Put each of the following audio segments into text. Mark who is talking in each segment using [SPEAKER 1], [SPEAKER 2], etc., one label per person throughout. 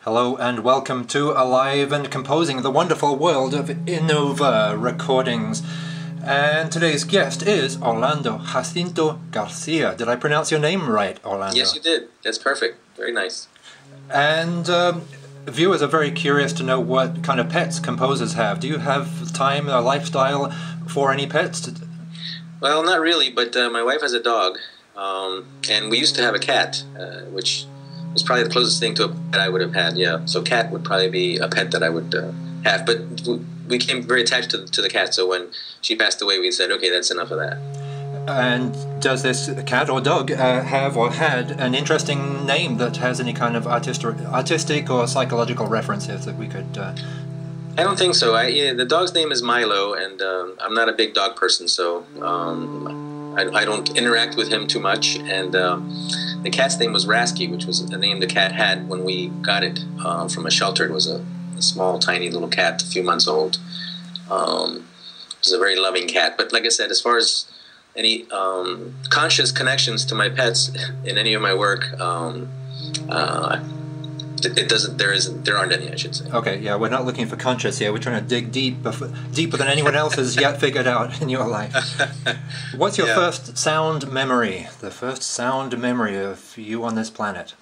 [SPEAKER 1] Hello and welcome to Alive and Composing, the wonderful world of Innova recordings. And today's guest is Orlando Jacinto Garcia. Did I pronounce your name right, Orlando?
[SPEAKER 2] Yes, you did. That's perfect. Very nice.
[SPEAKER 1] And viewers are very curious to know what kind of pets composers have. Do you have time or lifestyle for any pets?
[SPEAKER 2] Well, not really, but my wife has a dog. And we used to have a cat, which was probably the closest thing to a pet I would have had, yeah. So cat would probably be a pet that I would have. But we became very attached to the cat, so when she passed away, we said, okay, that's enough of that.
[SPEAKER 1] And does this cat or dog have or had an interesting name that has any kind of artistic or psychological references that we could...
[SPEAKER 2] I don't think so. The dog's name is Milo, and I'm not a big dog person, so I don't interact with him too much. And the cat's name was Rasky, which was the name the cat had when we got it from a shelter. It was a small, tiny little cat, a few months old. It was a very loving cat. But like I said, as far as any conscious connections to my pets in any of my work, there aren't any, I should say.
[SPEAKER 1] Okay, yeah, we're not looking for conscious here. We're trying to dig deeper than anyone else has yet figured out in your life. What's your first sound memory? The first sound memory of you on this planet?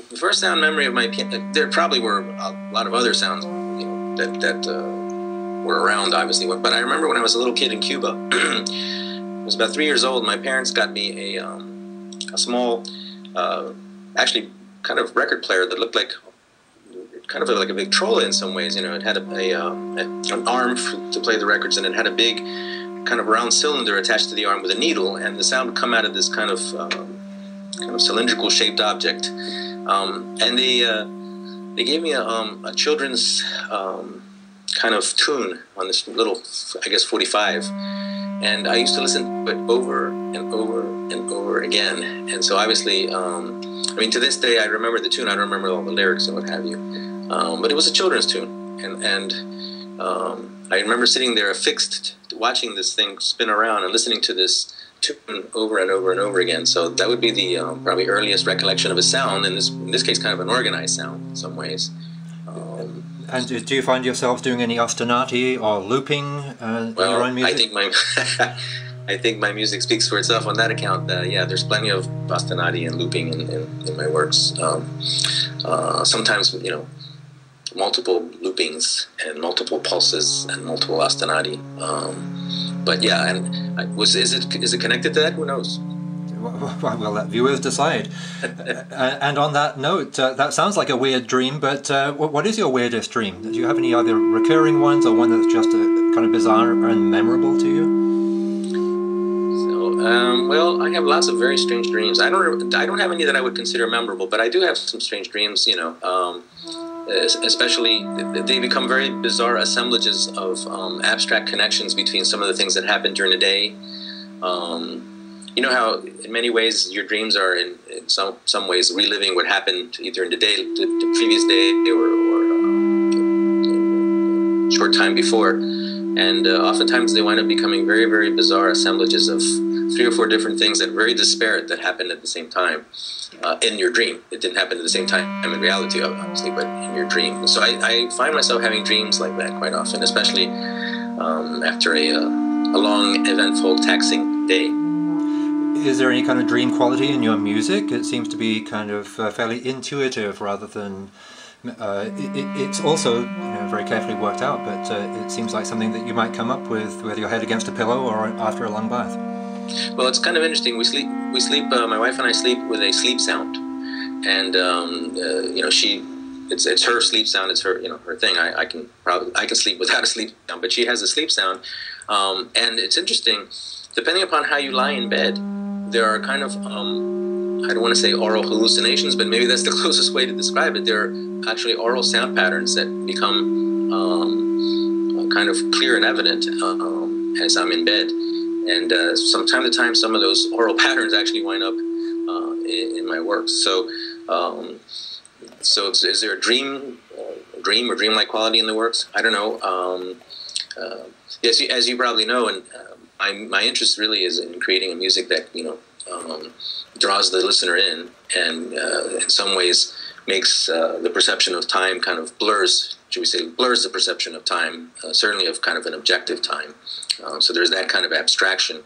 [SPEAKER 2] The first sound memory of my piano. There probably were a lot of other sounds, that were around, obviously. But I remember when I was a little kid in Cuba. I was about 3 years old. My parents got me a small, actually, kind of record player that looked like a Victrola in some ways. It had an arm to play the records, and it had a big kind of round cylinder attached to the arm with a needle, and the sound would come out of this kind of cylindrical shaped object. And they gave me a children's kind of tune on this little, I guess, 45, and I used to listen to it over and over and over again. And so obviously, I mean, to this day, I remember the tune. I don't remember all the lyrics and what have you. But it was a children's tune. And I remember sitting there affixed, watching this thing spin around and listening to this tune over and over and over again. So that would be the probably earliest recollection of a sound, in this case kind of an organized sound in some ways.
[SPEAKER 1] And do you find yourself doing any ostinati or looping in your own music?
[SPEAKER 2] I think my music speaks for itself on that account. Yeah, there's plenty of ostinati and looping in my works. Sometimes, multiple loopings and multiple pulses and multiple ostinati. But yeah, and is it connected to that? Who knows?
[SPEAKER 1] Well, let viewers decide. And on that note, that sounds like a weird dream, but what is your weirdest dream? Do you have any other recurring ones, or one that's just kind of bizarre and memorable to you?
[SPEAKER 2] Well, I have lots of very strange dreams. I don't have any that I would consider memorable, but I do have some strange dreams. Especially they become very bizarre assemblages of abstract connections between some of the things that happen during the day. You know how in many ways your dreams are in some ways reliving what happened either in the day, the previous day, or short time before, and oftentimes they wind up becoming very, very bizarre assemblages of 3 or 4 different things that are very disparate that happened at the same time in your dream. It didn't happen at the same time in reality, obviously, but in your dream. So I find myself having dreams like that quite often, especially after a long, eventful, taxing day.
[SPEAKER 1] Is there any kind of dream quality in your music? It seems to be kind of fairly intuitive rather than... it's also very carefully worked out, but it seems like something that you might come up with your head against a pillow or after a long bath.
[SPEAKER 2] Well, it's kind of interesting. We sleep. My wife and I sleep with a sleep sound, and it's her sleep sound. It's her her thing. I can sleep without a sleep sound, but she has a sleep sound, and it's interesting. Depending upon how you lie in bed, there are kind of I don't want to say oral hallucinations, but maybe that's the closest way to describe it. There are actually oral sound patterns that become kind of clear and evident as I'm in bed. And from time to time, some of those oral patterns actually wind up in my works. So, is there a dream or dreamlike quality in the works? I don't know. As you probably know, and my interest really is in creating a music that draws the listener in, and in some ways makes the perception of time kind of blurs, should we say, blurs the perception of time, certainly of kind of an objective time. So there's that kind of abstraction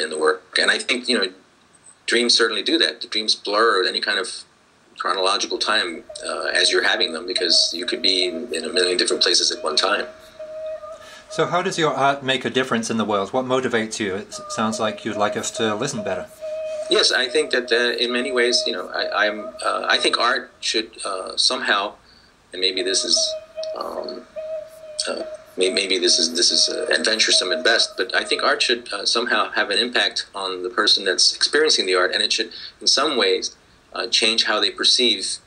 [SPEAKER 2] in the work. And I think, dreams certainly do that. The dreams blur any kind of chronological time as you're having them, because you could be in a million different places at one time.
[SPEAKER 1] So how does your art make a difference in the world? What motivates you? It sounds like you'd like us to listen better.
[SPEAKER 2] Yes, I think that in many ways, I think art should somehow, and maybe this is adventuresome at best, but I think art should somehow have an impact on the person that's experiencing the art, and it should, in some ways, change how they perceive,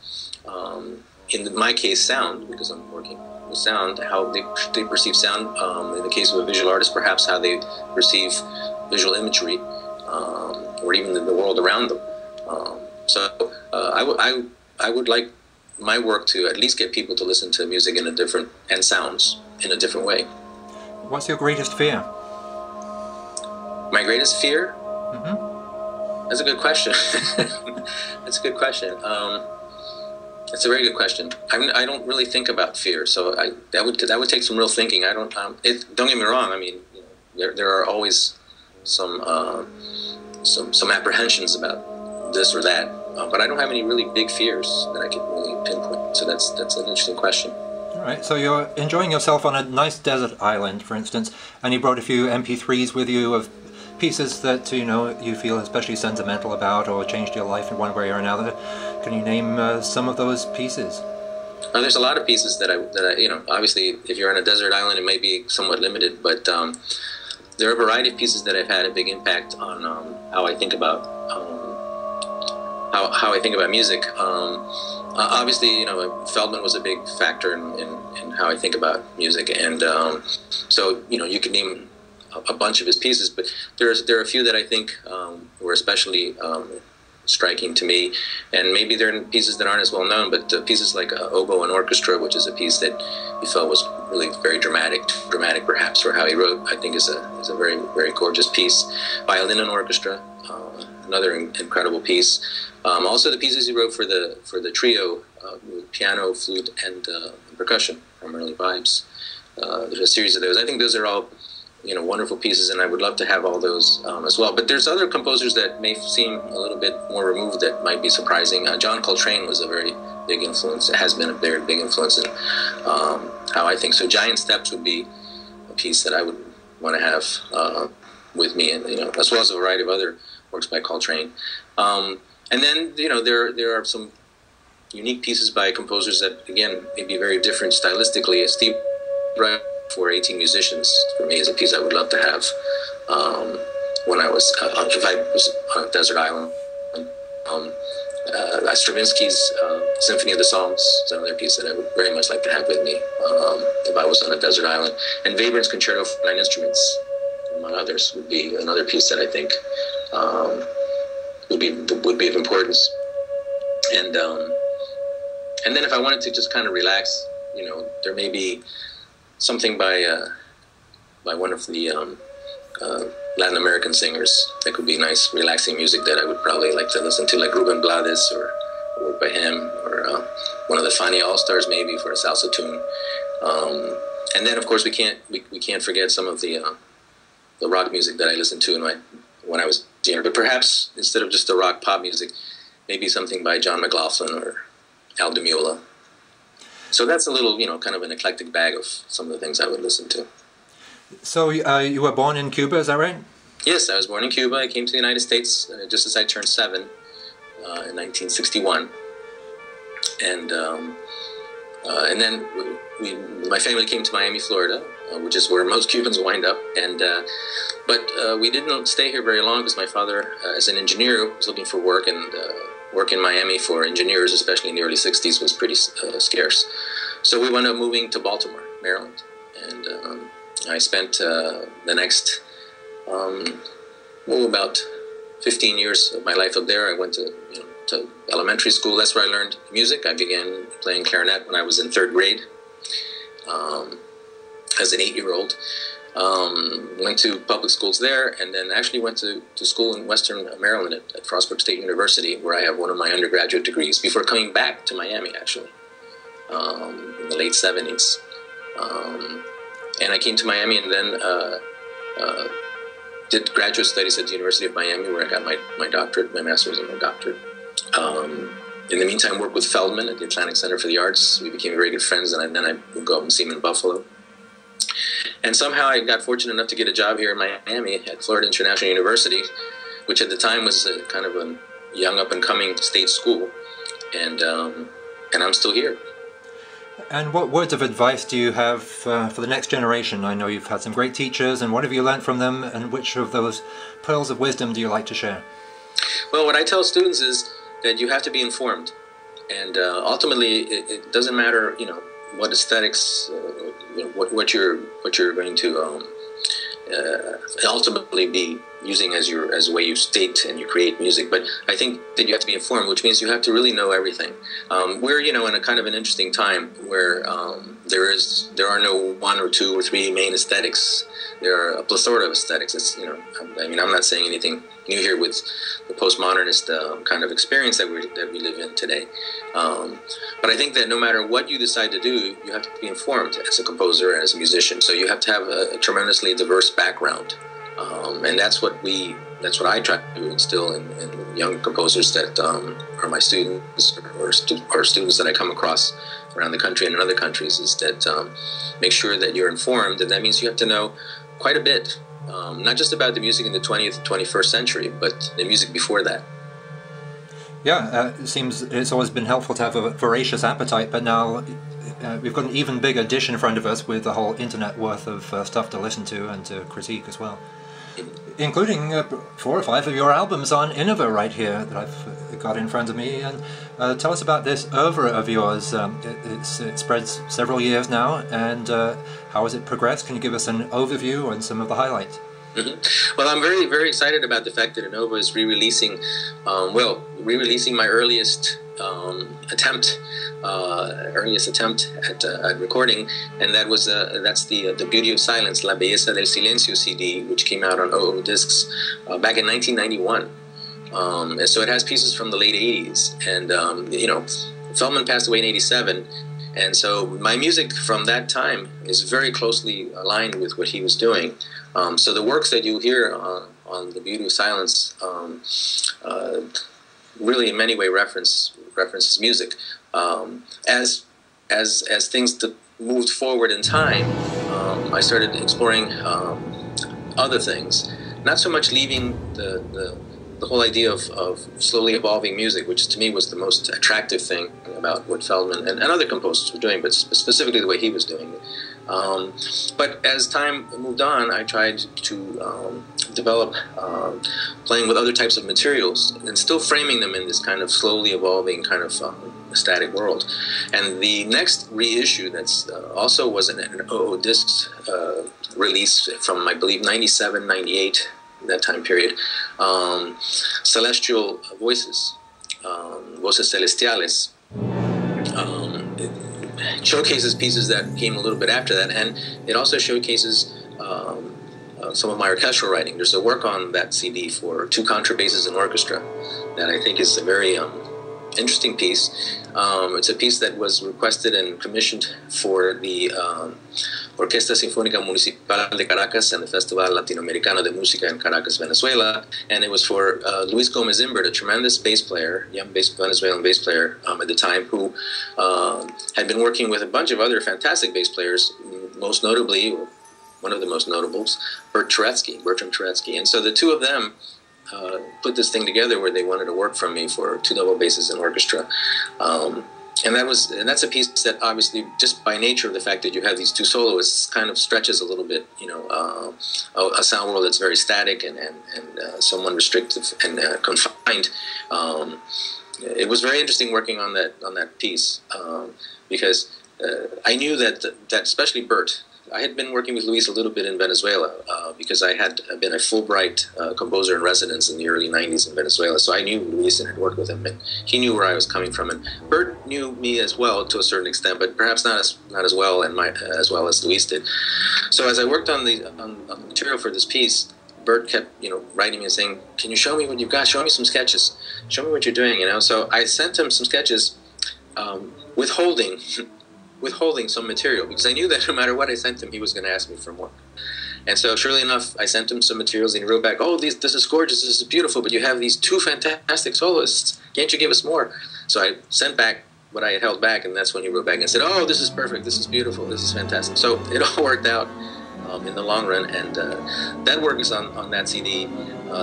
[SPEAKER 2] in my case, sound, because I'm working with sound, how they perceive sound. In the case of a visual artist, perhaps how they perceive visual imagery, or even the world around them. So I would like my work to at least get people to listen to music in a different, and sounds in a different way.
[SPEAKER 1] What's your greatest fear?
[SPEAKER 2] My greatest fear?
[SPEAKER 1] Mm-hmm.
[SPEAKER 2] That's a good question. That's a good question. It's a very good question. I don't really think about fear, so that would take some real thinking. I don't. Don't get me wrong. I mean, there are always some apprehensions about this or that, but I don't have any really big fears that I can really pinpoint. So that's an interesting question.
[SPEAKER 1] All right. So you're enjoying yourself on a nice desert island, for instance, and you brought a few MP3s with you of pieces that you feel especially sentimental about, or changed your life in one way or another. Can you name some of those pieces?
[SPEAKER 2] There's a lot of pieces that I obviously if you're on a desert island it may be somewhat limited, but there are a variety of pieces that have had a big impact on how I think about how I think about music. Obviously, Feldman was a big factor in how I think about music, and so you can name a bunch of his pieces, but there are a few that I think were especially striking to me, and maybe they're pieces that aren't as well known, but pieces like Oboe and Orchestra, which is a piece that he felt was really very dramatic perhaps for how he wrote, I think is a very, very gorgeous piece. Violin and Orchestra, another incredible piece. Also the pieces he wrote for the trio, with piano, flute, and percussion, primarily vibes. There's a series of those. I think those are all wonderful pieces, and I would love to have all those as well. But there's other composers that may seem a little bit more removed that might be surprising. John Coltrane was a very big influence. It has been a very big influence in how I think. So Giant Steps would be a piece that I would want to have with me, and as well as a variety of other works by Coltrane. And then there are some unique pieces by composers that again may be very different stylistically. Steve Reich for 18 Musicians, for me, is a piece I would love to have when I was, if I was on a desert island. Stravinsky's Symphony of the Psalms is another piece that I would very much like to have with me if I was on a desert island. And Webern's Concerto for 9 Instruments, among others, would be another piece that I think would be of importance. And then if I wanted to just kind of relax, there may be something by one of the Latin American singers that could be nice, relaxing music that I would probably like to listen to, like Ruben Blades or work by him, or one of the Fania All-Stars maybe for a salsa tune. And then, of course, we can't forget some of the rock music that I listened to when I was younger. But perhaps instead of just the rock pop music, maybe something by John McLaughlin or Al Di Meola. So that's a little, kind of an eclectic bag of some of the things I would listen to. So
[SPEAKER 1] you were born in Cuba, is that right?
[SPEAKER 2] Yes, I was born in Cuba. I came to the United States just as I turned 7 in 1961. And then my family came to Miami, Florida, which is where most Cubans wind up. But we didn't stay here very long because my father, as an engineer, was looking for work, and work in Miami for engineers, especially in the early 60s, was pretty scarce. So we wound up moving to Baltimore, Maryland. And I spent the next, about 15 years of my life up there. I went to elementary school. That's where I learned music. I began playing clarinet when I was in 3rd grade as an 8-year-old. Went to public schools there, and then actually went to school in Western Maryland at Frostburg State University, where I have one of my undergraduate degrees, before coming back to Miami, actually, in the late 70s. And I came to Miami and then did graduate studies at the University of Miami, where I got my doctorate, my master's and my doctorate. In the meantime, worked with Feldman at the Atlantic Center for the Arts. We became very good friends, and then I would go up and see him in Buffalo. And somehow I got fortunate enough to get a job here in Miami at Florida International University, which at the time was kind of a young up-and-coming state school. And I'm still here.
[SPEAKER 1] And what words of advice do you have for the next generation? I know you've had some great teachers, and what have you learned from them, and which of those pearls of wisdom do you like to share?
[SPEAKER 2] Well, what I tell students is that you have to be informed. And ultimately, it doesn't matter, what aesthetics, what you're going to ultimately be using as the way you state and you create music. But I think that you have to be informed, which means you have to really know everything. We're in a kind of an interesting time where there are no one or two or three main aesthetics. There are a plethora of aesthetics. It's, I'm not saying anything new here with the postmodernist kind of experience that we live in today. But I think that no matter what you decide to do, you have to be informed as a composer and as a musician. So you have to have a tremendously diverse background. And that's what I try to instill in young composers that are my students or students that I come across around the country and in other countries, is that make sure that you're informed, and that means you have to know quite a bit, not just about the music in the 20th and 21st century, but the music before that.
[SPEAKER 1] Yeah, it seems it's always been helpful to have a voracious appetite, but now we've got an even bigger dish in front of us with the whole internet worth of stuff to listen to and to critique as well. Including 4 or 5 of your albums on Innova right here that I've got in front of me. And tell us about this oeuvre of yours. It spreads several years now, and how has it progressed? Can you give us an overview and some of the highlights?
[SPEAKER 2] Mm-hmm. Well, I'm very, very excited about the fact that Innova is re-releasing my earliest attempt at recording, and that's the Beauty of Silence, La Belleza del Silencio CD, which came out on OO discs back in 1991. And so it has pieces from the late 80s, and Feldman passed away in 87. And so my music from that time is very closely aligned with what he was doing. So the works that you hear on The Beauty of Silence really in many ways references music. As things moved forward in time, I started exploring other things. Not so much leaving the whole idea of slowly evolving music, which to me was the most attractive thing about what Feldman and other composers were doing, but specifically the way he was doing it. But as time moved on, I tried to develop playing with other types of materials and still framing them in this kind of slowly evolving kind of static world. And the next reissue that's also was an OO discs release from, I believe, 97, 98, that time period, Celestial Voices, Voces Celestiales, showcases pieces that came a little bit after that, and it also showcases some of my orchestral writing. There's a work on that CD for 2 contrabasses and orchestra that I think is a very interesting piece. It's a piece that was requested and commissioned for the Orquesta Sinfónica Municipal de Caracas and the Festival Latinoamericano de Música in Caracas, Venezuela, and it was for Luis Gomez Imbert, a tremendous bass player, young Venezuelan bass player at the time, who had been working with a bunch of other fantastic bass players, most notably, one of the most notables, Bertram Turetsky. And so the two of them put this thing together where they wanted to work from me for 2 double basses and orchestra. And that's a piece that obviously, just by nature of the fact that you have these 2 soloists, kind of stretches a little bit, a sound world that's very static and somewhat restrictive and confined. It was very interesting working on that piece because I knew that especially Bert, I had been working with Luis a little bit in Venezuela because I had been a Fulbright composer in residence in the early '90s in Venezuela. So I knew Luis and had worked with him, and he knew where I was coming from. And Bert knew me as well to a certain extent, but perhaps not as well as well as Luis did. So as I worked on the material for this piece, Bert kept writing me and saying, "Can you show me what you've got? Show me some sketches. Show me what you're doing." So I sent him some sketches, withholding some material, because I knew that no matter what I sent him, he was going to ask me for more. And so, surely enough, I sent him some materials, and he wrote back, "Oh, this is gorgeous, this is beautiful, but you have these two fantastic soloists. Can't you give us more?" So I sent back what I had held back, and that's when he wrote back and said, "Oh, this is perfect, this is beautiful, this is fantastic." So it all worked out in the long run, and that work is on that CD.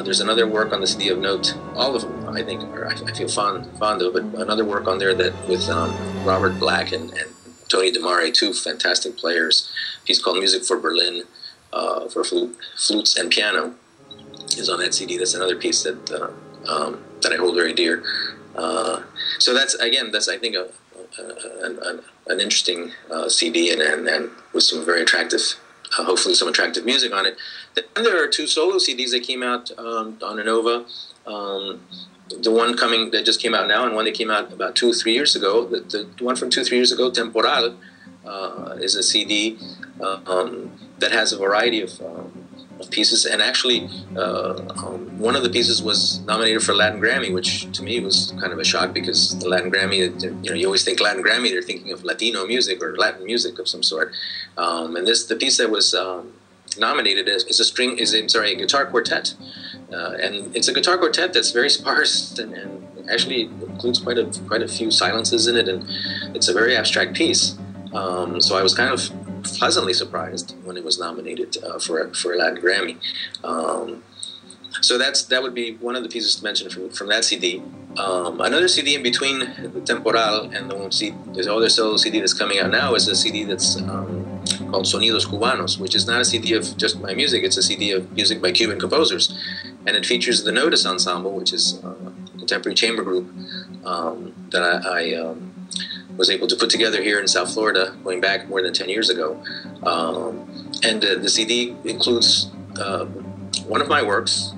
[SPEAKER 2] There's another work on the CD of note. All of them, I think, I feel fond of, but another work on there that with Robert Black and Tony DeMare, two fantastic players. A piece called Music for Berlin for flutes and piano is on that CD. That's another piece that I hold very dear. So that's I think an interesting CD and with some very attractive, hopefully some attractive music on it. Then there are two solo CDs that came out on Innova. The one that just came out now, and one that came out about 2 or 3 years ago. The one from 2 or 3 years ago, Temporal, is a CD that has a variety of pieces. And actually, one of the pieces was nominated for a Latin Grammy, which to me was kind of a shock, because the Latin Grammy, you always think Latin Grammy, they're thinking of Latino music or Latin music of some sort. And the piece that was nominated is a guitar quartet. And it's a guitar quartet that's very sparse and actually includes quite a few silences in it, and it's a very abstract piece. So I was kind of pleasantly surprised when it was nominated for a Latin Grammy. So that would be one of the pieces to mention from that CD. Another CD in between the Temporal and the other solo CD that's coming out now is a CD that's called Sonidos Cubanos, which is not a CD of just my music. It's a CD of music by Cuban composers, and it features the Notice Ensemble, which is a contemporary chamber group that I was able to put together here in South Florida, going back more than 10 years ago. And the CD includes one of my works,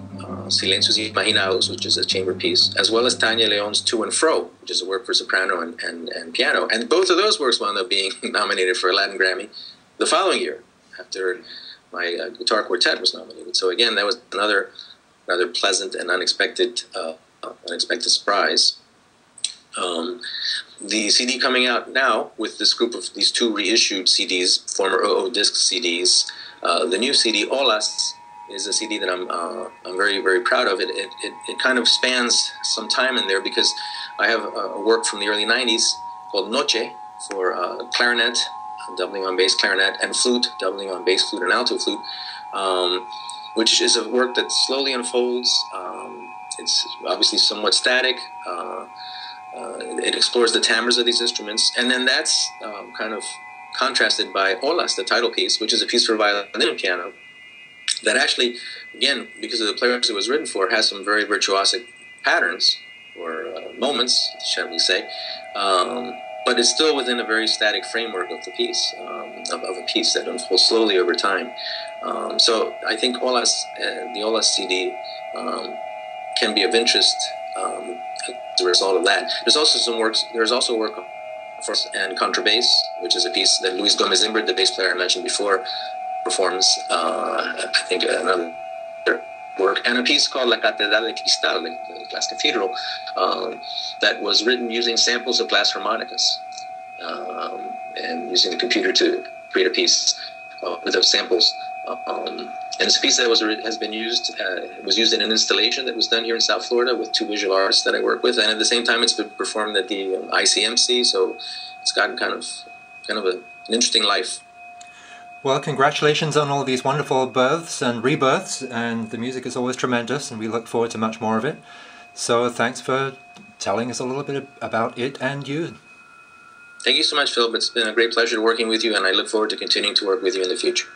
[SPEAKER 2] Silencios Imaginados, which is a chamber piece, as well as Tania Leon's To and Fro, which is a work for soprano and piano. And both of those works wound up being nominated for a Latin Grammy the following year, after my guitar quartet was nominated. So again, that was another rather pleasant and unexpected surprise. The CD coming out now with this group of these two reissued CDs, former OO disc CDs, the new CD, Olas, is a CD that I'm very, very proud of. It kind of spans some time in there, because I have a work from the early '90s called Noche for clarinet, doubling on bass clarinet, and flute, doubling on bass flute and alto flute, which is a work that slowly unfolds. It's obviously somewhat static. It explores the timbres of these instruments, and then that's kind of contrasted by Olas, the title piece, which is a piece for violin and piano, that actually, again, because of the players it was written for, has some very virtuosic patterns, or moments, shall we say, but it's still within a very static framework of the piece, of a piece that unfolds slowly over time. So I think the Olas CD can be of interest as a result of that. There's also work for and contrabass, which is a piece that Luis Gomez Imbert, the bass player I mentioned before, performs. I think another work, and a piece called La Catedral de Cristal, the Glass Cathedral, that was written using samples of glass harmonicas, and using the computer to create a piece with those samples. And it's a piece that was used in an installation that was done here in South Florida with two visual artists that I work with, and at the same time it's been performed at the ICMC, so it's gotten kind of an interesting life.
[SPEAKER 1] Well, congratulations on all these wonderful births and rebirths, and the music is always tremendous, and we look forward to much more of it. So thanks for telling us a little bit about it and you.
[SPEAKER 2] Thank you so much, Philip. It's been a great pleasure working with you, and I look forward to continuing to work with you in the future.